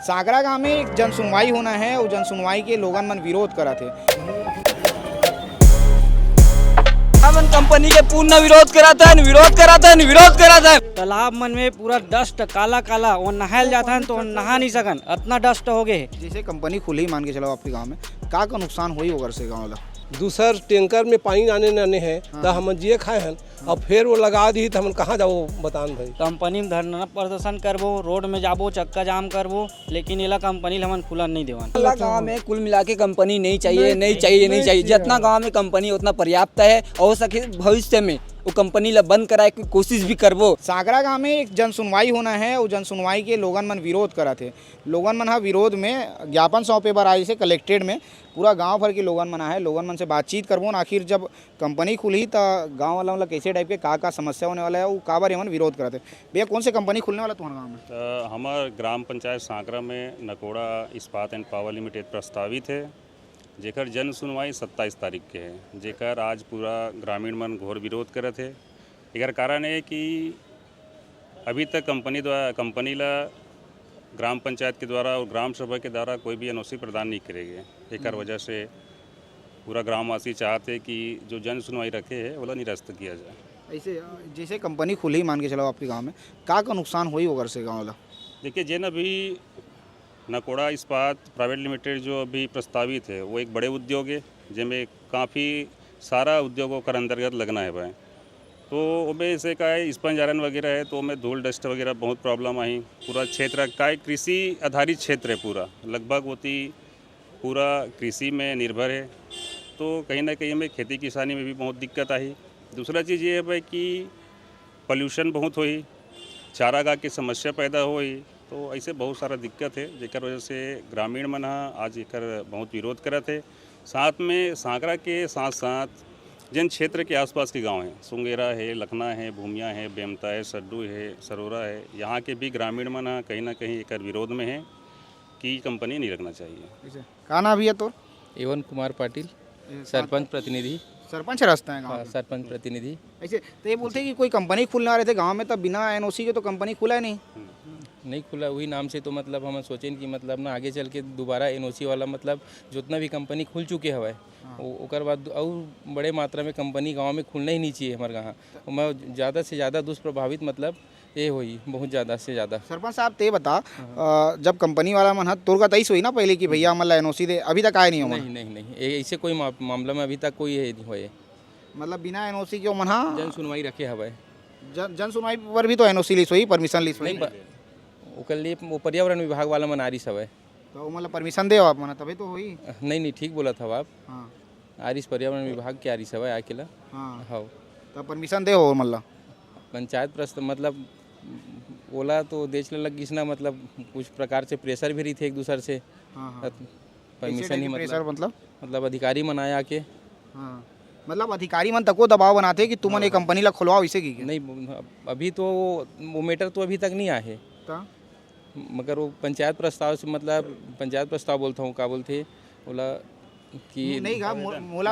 सागरा गांव में एक जन सुनवाई होना है और जन सुनवाई के लोगन मन विरोध करा थे। हमन कंपनी के पूर्ण विरोध कराता है। तालाब मन में पूरा डस्ट काला काला वो नहायल जाता है तो नहा नहीं सकन, इतना डस्ट हो गए। जैसे कंपनी खुली मान के चलो आपके गांव में का नुकसान हुई होगा से गाँव वाला दूसर टैंकर में पानी आने हैं तो हम जिए खाए हैं और फिर वो लगा दी तो हम कहाँ जाओ बतान भाई। कंपनी में धरना प्रदर्शन करबो, रोड में जाबो, चक्का जाम करबो, लेकिन ये कंपनी हमन खुला नहीं देवन। गाँव में कुल मिला के कंपनी नहीं चाहिए। जितना गाँव में कंपनी उतना पर्याप्त है और हो सके भविष्य में वो कंपनी ला बंद कराए की कोशिश भी करबो। सागरा गांव में एक जन सुनवाई होना है और जन सुनवाई के लोगन मन विरोध करा थे। लोगन मन विरोध में ज्ञापन सौंपे बार आई से कलेक्ट्रेट में पूरा गांव भर के लोगन मन है। लोगन मन से बातचीत करबो न आखिर जब कंपनी खुली तो गांव वाला मतलब कैसे टाइप के का समस्या होने वाला है वो का बार एमन विरोध करते। भैया कौन से कंपनी खुलने वाला तुम्हारे गाँव में? हमारे ग्राम पंचायत सागरा में नकोड़ा इस्पात एंड पावर लिमिटेड प्रस्तावित है, जेकर जन सुनवाई 27 तारीख के है, जेकर आज पूरा ग्रामीण मन घोर विरोध करे थे। एकर कारण है कि अभी तक कंपनी ला ग्राम पंचायत के द्वारा और ग्राम सभा के द्वारा कोई भी एनओसी प्रदान नहीं करेंगे। एकर वजह से पूरा ग्रामवासी चाहते कि जो जन सुनवाई रखे है वो निरस्त किया जाए। ऐसे जैसे कंपनी खुली मान के चलो आपके गाँव में का नुकसान हुई होगा से गाँव वाला? देखिए जिन अभी नकोड़ा इस्पात प्राइवेट लिमिटेड जो अभी प्रस्तावित है वो एक बड़े उद्योग है जिनमें काफ़ी सारा उद्योगों का अंतर्गत लगना है भाई। तो उसमें ऐसे का है स्पंज आयरन वगैरह है तो उसमें धूल डस्ट वगैरह बहुत प्रॉब्लम आई। पूरा क्षेत्र का एक कृषि आधारित क्षेत्र है, पूरा लगभग होती पूरा कृषि में निर्भर है। तो कहीं ना कहीं हमें खेती किसानी में भी बहुत दिक्कत आई। दूसरा चीज़ ये है भाई कि पोल्यूशन बहुत हुई, चारागाह की समस्या पैदा हुई। तो ऐसे बहुत सारा दिक्कत है जेकर वजह से ग्रामीण मन आज एकर बहुत विरोध करत है। साथ में सागरा के साथ साथ जिन क्षेत्र के आसपास के गांव हैं, सुंगेरा है, लखना है, भूमिया है, बेमता है, सड्डू है, सरोरा है, यहाँ के भी ग्रामीण मन कहीं ना कहीं एकर विरोध में है कि कंपनी नहीं रखना चाहिए। का नाम भैया तो? एवन कुमार पाटिल, सरपंच प्रतिनिधि। सरपंच रास्ता है गाँव? सरपंच प्रतिनिधि। ऐसे तो ये बोलते हैं कि कोई कंपनी खुलने आ रहे थे गांव में तब बिना एनओसी के तो कंपनी खुला नहीं खुला। वही नाम से तो मतलब हम सोचें कि मतलब ना आगे चल के दोबारा एनओसी वाला मतलब जितना भी कंपनी खुल चुके हवा ओकर बाद और बड़े मात्रा में कंपनी गांव में खुलना ही नहीं चाहिए हमारे गाँव में। ज़्यादा से ज़्यादा दुष्प्रभावित मतलब ये हुई, बहुत ज़्यादा से ज़्यादा। सरपंच साहब ते बता जब कंपनी वाला मन तोर का तईस हुई ना पहले कि भैया मतलब एनओसी दे, अभी तक आए नहीं हो? नहीं ऐसे कोई मामला में अभी तक कोई नहीं हुए। मतलब बिना एनओसी के मन जन सुनवाई रखे हवा। जन सुनवाई पर भी तो एनओसी लीस हुई, परमिशन लीस हुई। ओकर लिए वो पर्यावरण विभाग वाला मनारी सब है तो मतलब परमिशन दे आप मना तभी तो हुई। नहीं ठीक बोला था आप। हाँ आरिस पर्यावरण विभाग के आरिस है अकेला। हाँ तो परमिशन दे हो मतलब पंचायत प्रस्त मतलब बोला तो देश लग ना मतलब कुछ प्रकार से प्रेशर भी रही थे एक दूसरे से। परमिशन ही मतलब अधिकारी मन आया के। मतलब अधिकारी मन तको दबाव बनाते कि तुमने कंपनी ला खुलवाओ इसे की नहीं। अभी तो वो मैटर तो अभी तक नहीं आए मगर वो पंचायत प्रस्ताव से मतलब पंचायत प्रस्ताव बोलता हूँ का बोलते बोला कि नहीं का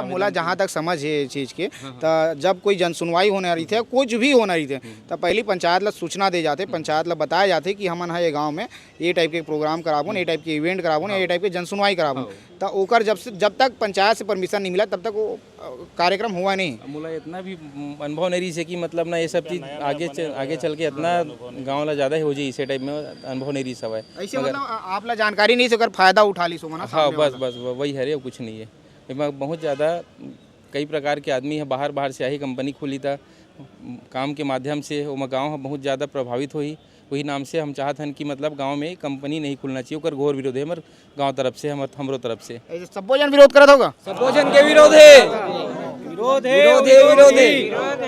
मोला जहाँ तक समझ है चीज़ के तो जब कोई जन सुनवाई होने रही थे कुछ भी होना रही थे तो पहली पंचायत ला सूचना दे जाते, पंचायत ला बताया जाते कि हमन है ये गांव में ये टाइप के प्रोग्राम कराबो, ये टाइप के इवेंट कराबो, ये टाइप के जन सुनवाई कराबो। तो ओकर जब तक पंचायत से परमिशन नहीं मिला तब तक वो कार्यक्रम हुआ नहीं। मोला इतना भी अनुभव नहीं रही से कि मतलब ना ये सब चीज़ आगे चल के इतना गाँव ला ज़्यादा हो जाए इसे टाइप में अनुभव नहीं रही सब है। ऐसे मतलब आप ला जानकारी नहीं से फायदा उठा ली सो ना? हाँ बस वही है, कुछ नहीं है। इसमें बहुत ज़्यादा कई प्रकार के आदमी है, बाहर से आई कंपनी खुली था काम के माध्यम से वो गाँव बहुत ज़्यादा प्रभावित हुई। वही नाम से हम चाहते हैं कि मतलब गांव में कंपनी नहीं खुलना चाहिए। ओकर घोर विरोध है हमारे गांव तरफ से, हमरो तरफ से। सबो जन विरोध करत होगा? सबो जन के विरोध है।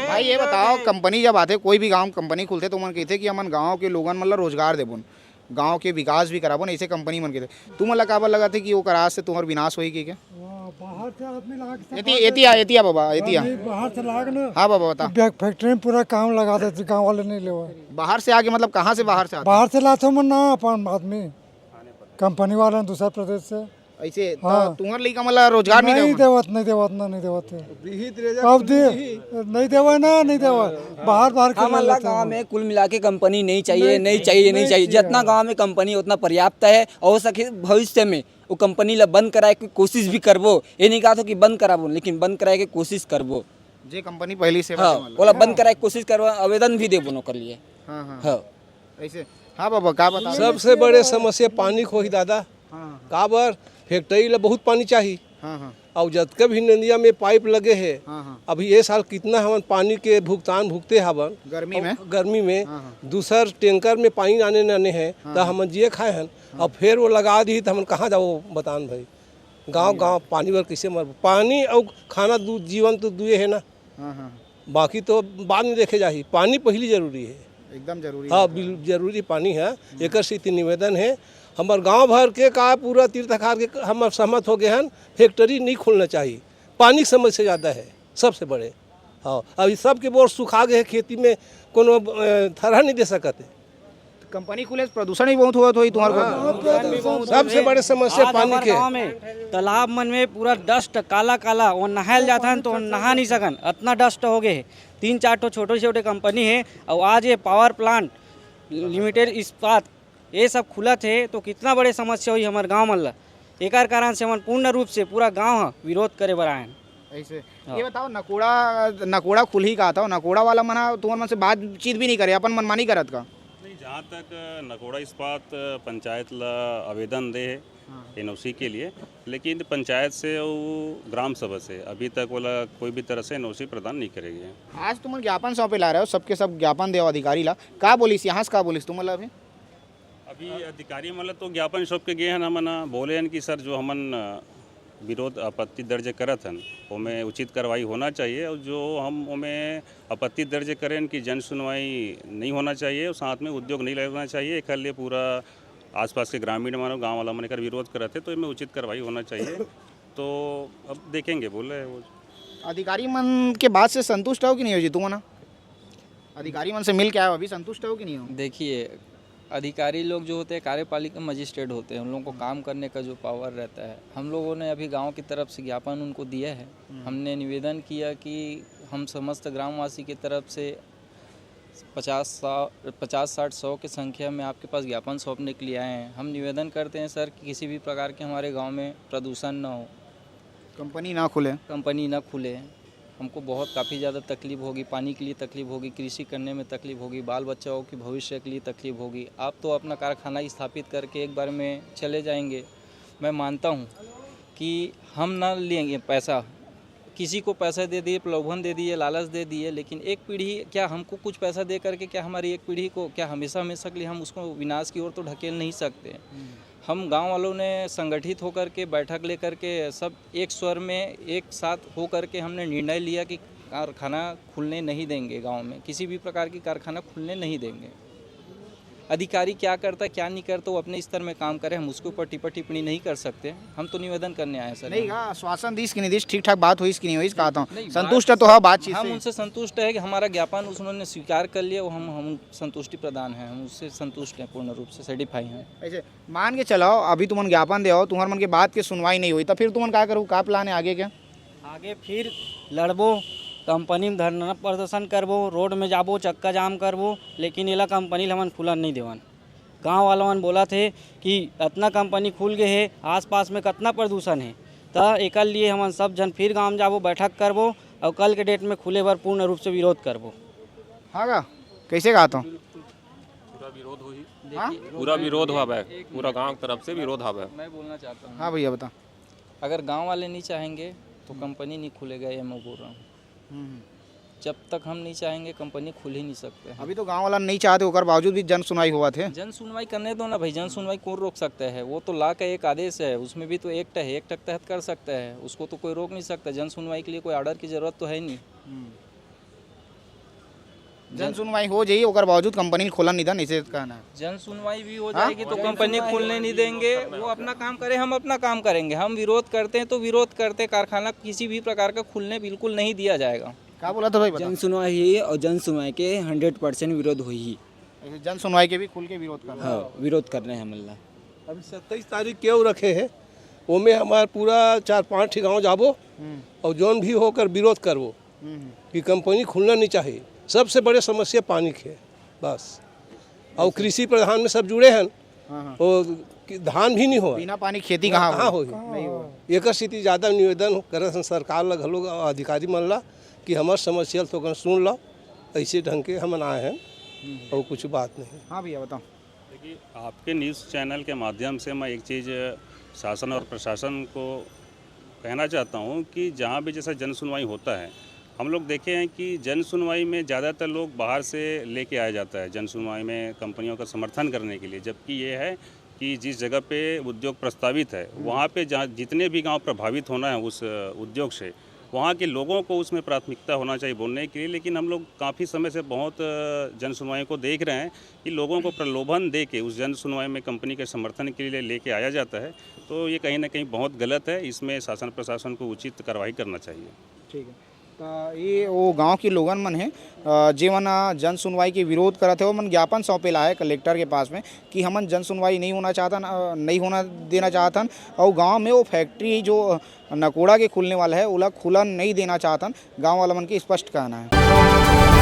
भाई ये बताओ कंपनी जब आते कोई भी गांव कंपनी खुलते तो मन कहते कि हमन गांव के लोगन मतलब रोजगार देबुन, गांव के विकास भी कराबो, ऐसे कंपनी मन कहते। तुम मतलब काबर लगा थे कि वो कराज से तुम्हारा विनाश होई कि क्या? बाहर से आदमी लगा एतिया बाबा एतिया बाहर से लाग ना। हाँ बाबा बता। फैक्ट्री में पूरा काम लगा देते, गाँव वाले नहीं लेवा। बाहर से आके मतलब कहाँ से बाहर से आते? बाहर से लाते मन ना अपन आदमी कंपनी वाले दूसरा प्रदेश से ऐसे हाँ। तुम्हारे लिए मतलब रोजगार नहीं नहीं देवा देवत नहीं देवत ना नहीं देवत है अब दे नहीं देवा ना नहीं देवा बाहर के ले हमारा लेते गांव हैं। में कुल मिला के कंपनी नहीं चाहिए नहीं चाहिए नहीं चाहिए जितना गांव में कंपनी उतना पर्याप्त है। और हो सके भविष्य में वो कंपनी ला बंद कराए की कोशिश भी करबो। ये नहीं कहा था कि बंद कराबो, लेकिन बंद कराए के कोशिश करबो। जे कंपनी पहली से हाँ बोला बंद कराए के कोशिश करबो, आवेदन भी देबो नौकर लिए। हाँ हाँ हाँ ऐसे हाँ बाबा क्या बता सबसे बड़े समस्या पानी को ही दादा। हाँ काबर फैक्ट्री ला बहुत पानी चाहिए हाँ हाँ और जतके भी नदिया में पाइप लगे है हाँ हाँ अभी ये साल कितना हमन पानी के भुगतान भुगते हवन गर्मी में गर्मी में हाँ, हाँ। दूसर टैंकर में पानी आने हैं तो हमन जिए खाए हन और फिर वो लगा दी तो हमन कहाँ जाओ बतान भाई। गांव पानी पर कैसे मर पानी और खाना दूध जीवन तो दुए है ना, हाँ हाँ बाकी तो बाद में देखे जाही। पानी पहली जरूरी है, एकदम जरूरी हाँ जरूरी पानी है। एक से निवेदन है हमार गांव भर के का पूरा तीर्थाखार के हम सहमत हो गए हैं फैक्ट्री नहीं खोलना चाहिए। पानी की समस्या ज़्यादा है सबसे बड़े। हाँ अभी सबके बोर सुखा गए हैं, खेती में कोनो थरह नहीं दे सकते। कंपनी खुले प्रदूषण ही बहुत हुआ तो तुम्हारे को सबसे बड़े समस्या आज पानी हमारे के। गाँव में तालाब मन में पूरा डस्ट काला काला वो नहायल जाता है तो नहा नहीं सकन, इतना डस्ट हो गए। 3-4 तो छोटे छोटे कंपनी है और आज ये पावर प्लांट लिमिटेड इस्पात ये सब खुला थे तो कितना बड़े समस्या हुई हमारे गाँव मन ला। एक कारण से हम पूर्ण रूप से पूरा गाँव विरोध करे बर आए। ऐसे ये बताओ नकोड़ा खुल ही का था, नकोड़ा वाला मना तुम्हारे मन से बातचीत भी नहीं करे, अपन मनमानी करत का। नहीं, जहाँ तक नकोड़ा इस्पात पंचायत ला आवेदन दे है एनओसी के लिए, लेकिन पंचायत से और ग्राम सभा से अभी तक वाला कोई भी तरह से एनओसी प्रदान नहीं करेगी। आज तुम ज्ञापन सौंपे ला रहे हो, सबके सब ज्ञापन देव अधिकारी ला का बोलिस यहाँ से का बोलिस तुम अभी अभी अधिकारी मतलब तो ज्ञापन सौंप के गए हैं, हमन बोले हैं कि सर जो हमन विरोध आपत्ति दर्ज करत हन ओमें उचित कार्रवाई होना चाहिए और जो हम ओमें आपत्ति दर्ज करें कि जन सुनवाई नहीं होना चाहिए और साथ में उद्योग नहीं लगना चाहिए, एक लिए पूरा आसपास के ग्रामीण मानव गांव वाला मन कर विरोध करते तो इनमें उचित कार्रवाई होना चाहिए। तो अब देखेंगे बोल रहे हैं वो। अधिकारी मन के बात से संतुष्ट हो कि नहीं हो जी तुम ना? अधिकारी मन से मिल के आए हो, अभी संतुष्ट हो कि नहीं हो? देखिए अधिकारी लोग जो होते हैं कार्यपालिका मजिस्ट्रेट होते हैं, उन लोगों को काम करने का जो पावर रहता है। हम लोगों ने अभी गांव की तरफ से ज्ञापन उनको दिया है। हमने निवेदन किया कि हम समस्त ग्रामवासी की तरफ से 50-60-100 की संख्या में आपके पास ज्ञापन सौंपने के लिए आए हैं। हम निवेदन करते हैं सर कि किसी भी प्रकार के हमारे गाँव में प्रदूषण न हो, कंपनी ना खुले, कंपनी न खुले। हमको बहुत काफ़ी ज़्यादा तकलीफ होगी, पानी के लिए तकलीफ होगी, कृषि करने में तकलीफ होगी, बाल बच्चों की भविष्य के लिए तकलीफ होगी। आप तो अपना कारखाना स्थापित करके एक बार में चले जाएंगे। मैं मानता हूँ कि हम ना लेंगे पैसा, किसी को पैसा दे दिए, प्रलोभन दे दिए, लालच दे दिए, लेकिन एक पीढ़ी क्या हमको कुछ पैसा दे करके क्या हमारी एक पीढ़ी को क्या हमेशा हमेशा के लिए हम उसको विनाश की ओर तो ढकेल नहीं सकते। हम गांव वालों ने संगठित होकर के बैठक लेकर के सब एक स्वर में एक साथ हो कर के हमने निर्णय लिया कि कारखाना खुलने नहीं देंगे, गांव में किसी भी प्रकार की कारखाना खुलने नहीं देंगे। अधिकारी क्या करता क्या नहीं करता वो अपने स्तर में काम करे, हम उसके ऊपर टिप्पणी नहीं कर सकते। हम तो निवेदन करने आए सर। नहीं का आश्वासन दी इसकी नहीं दी, ठीक ठाक बात हुई इसकी नहीं हुई, कहता हूँ नहीं, संतुष्ट है तो हाँ बातचीत हम से। उनसे संतुष्ट है कि हमारा ज्ञापन उन्होंने स्वीकार कर लिया, वो हम संतुष्टि प्रदान है, हम उससे संतुष्ट हैं, पूर्ण रूप से सेटिफाई हैं। ऐसे मान के चलाओ अभी तुम ज्ञापन दे तुम्हारे मन के बात की सुनवाई नहीं हुई तो फिर तुम क्या करूँ, क्या प्लान है आगे? क्या आगे फिर लड़बो, कंपनी में धरना प्रदर्शन करबो, रोड में जाबो, चक्का जाम करबो, लेकिन इला कंपनी हमन खुलन नहीं देवन। गांव वालों ने बोला थे कि इतना कंपनी खुल गए है, आसपास में कितना प्रदूषण है, तो एक लिए हम सब जन फिर गांव जाबो, बैठक करबो और कल के डेट में खुले बार पूर्ण रूप से विरोध करबो। हाँ का कैसे कहता हूँ पूरा विरोध हुई, पूरा विरोध हुआ है, पूरा गांव की तरफ से विरोध हुआ है। मैं बोलना चाहता हूँ, हाँ भैया बता। अगर गांव वाले नहीं चाहेंगे तो कंपनी नहीं खुलेगा, ये मैं बोल रहा हूँ। जब तक हम नहीं चाहेंगे कंपनी खुल ही नहीं सकते। अभी तो गांव वाला नहीं चाहते, होकर बावजूद भी जन सुनवाई हुआ थे। जन सुनवाई करने दो ना भाई, जन सुनवाई कौन रोक सकता है? वो तो ला का एक आदेश है, उसमें भी तो एक्ट है, एक्ट के तहत कर सकता है, उसको तो कोई रोक नहीं सकता। जन सुनवाई के लिए कोई ऑर्डर की जरूरत तो है नहीं। जन सुनवाई हो जाइए ओकर बावजूद कंपनी खोलन नहीं था, इसे कहना है। जन सुनवाई भी हो जाएगी तो कंपनी खुलने नहीं देंगे, वो अपना काम करे, हम अपना काम करेंगे। हम विरोध करते हैं तो विरोध करते, कारखाना किसी भी प्रकार का खुलने बिल्कुल नहीं दिया जाएगा। क्या बोला था भाई बता। जन सुनवाई हुई और जन सुनवाई के 100% विरोध हुई ही। ऐसे जन सुनवाई के भी खुल के विरोध करना। हाँ विरोध कर रहे हैं मल्ला। अभी 27 तारीख क्यों रखे हैं वो में हमार पूरा 4-5 ठे गाँव जाबो और जौन भी होकर विरोध करबो कि कंपनी खुलना नहीं चाहिए। सबसे बड़े समस्या पानी के है बस। और कृषि प्रधान में सब जुड़े हैं और धान भी नहीं हो बिना पानी खेती कहाँ हो एक स्थिति ज़्यादा निवेदन कर सरकार लग लोग अधिकारी मन ला कि हमार समस्या तो सुन लो, ऐसे ढंग के हम आए हैं और कुछ बात नहीं। हाँ भैया बताओ। देखिए, आपके न्यूज़ चैनल के माध्यम से मैं एक चीज़ शासन और प्रशासन को कहना चाहता हूँ कि जहाँ भी जैसा जन सुनवाई होता है, हम लोग देखे हैं कि जन सुनवाई में ज़्यादातर लोग बाहर से लेके आया जाता है जन सुनवाई में कंपनियों का समर्थन करने के लिए, जबकि ये है कि जिस जगह पे उद्योग प्रस्तावित है वहाँ पे जहाँ जितने भी गांव प्रभावित होना है उस उद्योग से, वहाँ के लोगों को उसमें प्राथमिकता होना चाहिए बोलने के लिए। लेकिन हम लोग काफ़ी समय से बहुत जन सुनवाई को देख रहे हैं कि लोगों को प्रलोभन दे के उस जन सुनवाई में कंपनी के समर्थन के लिए लेके आया जाता है, तो ये कहीं ना कहीं बहुत गलत है। इसमें शासन प्रशासन को उचित कार्रवाई करना चाहिए। ठीक है, तो ये वो गांव के लोगन मन है जीवन जन सुनवाई के विरोध करत है, वो मन ज्ञापन सौंपेला है कलेक्टर के पास में कि हमन जन सुनवाई नहीं होना देना चाहतन और गांव में वो फैक्ट्री जो नकोड़ा के खुलने वाला है उला खुलन नहीं देना चाहतन। गांव वाला मन के स्पष्ट कहना है।